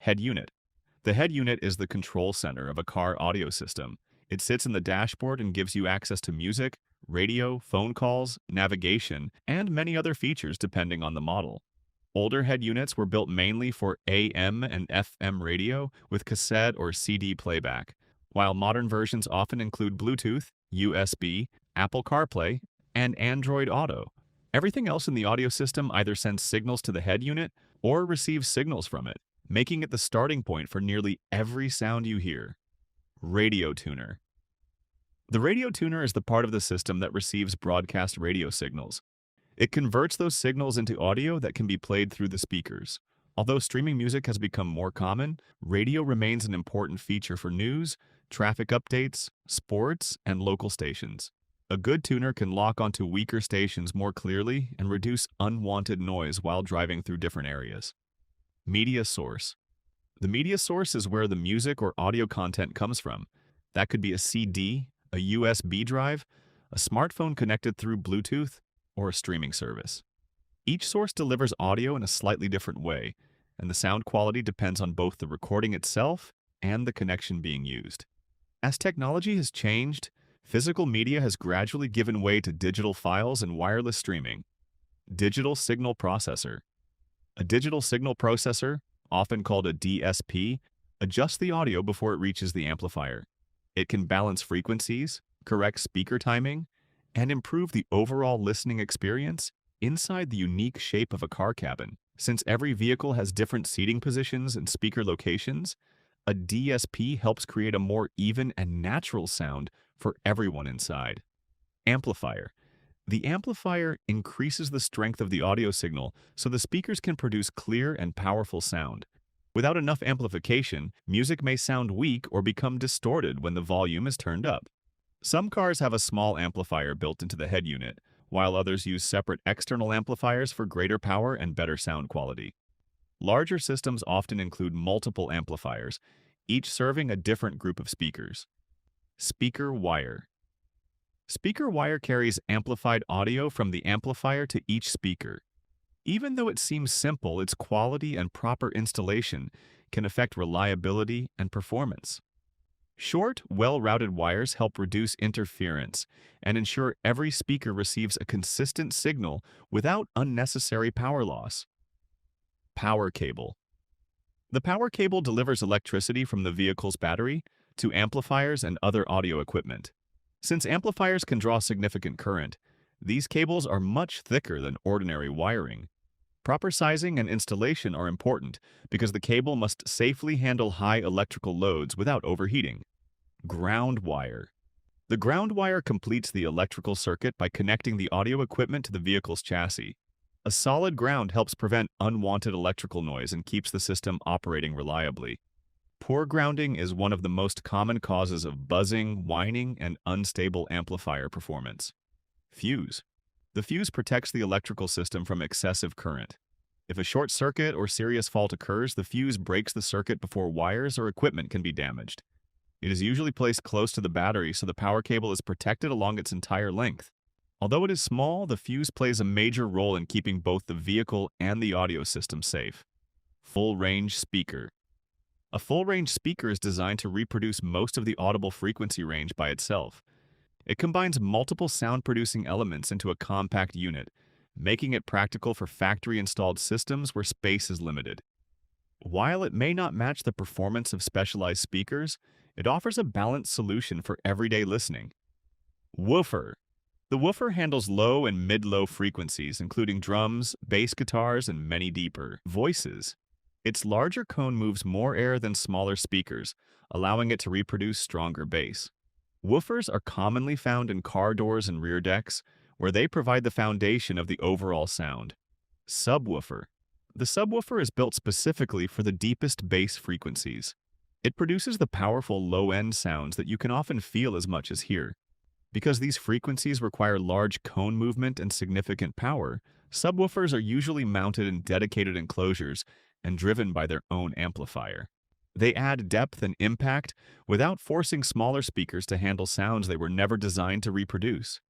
Head unit. The head unit is the control center of a car audio system. It sits in the dashboard and gives you access to music, radio, phone calls, navigation, and many other features depending on the model. Older head units were built mainly for AM and FM radio with cassette or CD playback, while modern versions often include Bluetooth, USB, Apple CarPlay, and Android Auto. Everything else in the audio system either sends signals to the head unit or receives signals from it, making it the starting point for nearly every sound you hear. Radio tuner. The radio tuner is the part of the system that receives broadcast radio signals. It converts those signals into audio that can be played through the speakers. Although streaming music has become more common, radio remains an important feature for news, traffic updates, sports, and local stations. A good tuner can lock onto weaker stations more clearly and reduce unwanted noise while driving through different areas. Media source. The media source is where the music or audio content comes from. That could be a CD, a USB drive, a smartphone connected through Bluetooth, or a streaming service. Each source delivers audio in a slightly different way, and the sound quality depends on both the recording itself and the connection being used. As technology has changed, physical media has gradually given way to digital files and wireless streaming. Digital signal processor. A digital signal processor, often called a DSP, adjusts the audio before it reaches the amplifier. It can balance frequencies, correct speaker timing, and improve the overall listening experience inside the unique shape of a car cabin. Since every vehicle has different seating positions and speaker locations, a DSP helps create a more even and natural sound for everyone inside. Amplifier. The amplifier increases the strength of the audio signal so the speakers can produce clear and powerful sound. Without enough amplification, music may sound weak or become distorted when the volume is turned up. Some cars have a small amplifier built into the head unit, while others use separate external amplifiers for greater power and better sound quality. Larger systems often include multiple amplifiers, each serving a different group of speakers. Speaker wire. Speaker wire carries amplified audio from the amplifier to each speaker. Even though it seems simple, its quality and proper installation can affect reliability and performance. Short, well-routed wires help reduce interference and ensure every speaker receives a consistent signal without unnecessary power loss. Power cable. The power cable delivers electricity from the vehicle's battery to amplifiers and other audio equipment. Since amplifiers can draw significant current, these cables are much thicker than ordinary wiring. Proper sizing and installation are important because the cable must safely handle high electrical loads without overheating. Ground wire. The ground wire completes the electrical circuit by connecting the audio equipment to the vehicle's chassis. A solid ground helps prevent unwanted electrical noise and keeps the system operating reliably. Poor grounding is one of the most common causes of buzzing, whining, and unstable amplifier performance. Fuse. The fuse protects the electrical system from excessive current. If a short circuit or serious fault occurs, the fuse breaks the circuit before wires or equipment can be damaged. It is usually placed close to the battery so the power cable is protected along its entire length. Although it is small, the fuse plays a major role in keeping both the vehicle and the audio system safe. Full-range speaker. A full-range speaker is designed to reproduce most of the audible frequency range by itself. It combines multiple sound-producing elements into a compact unit, making it practical for factory-installed systems where space is limited. While it may not match the performance of specialized speakers, it offers a balanced solution for everyday listening. Woofer. The woofer handles low and mid-low frequencies, including drums, bass guitars, and many deeper voices. Its larger cone moves more air than smaller speakers, allowing it to reproduce stronger bass. Woofers are commonly found in car doors and rear decks, where they provide the foundation of the overall sound. Subwoofer. The subwoofer is built specifically for the deepest bass frequencies. It produces the powerful low-end sounds that you can often feel as much as hear. Because these frequencies require large cone movement and significant power, subwoofers are usually mounted in dedicated enclosures and driven by their own amplifier. They add depth and impact without forcing smaller speakers to handle sounds they were never designed to reproduce.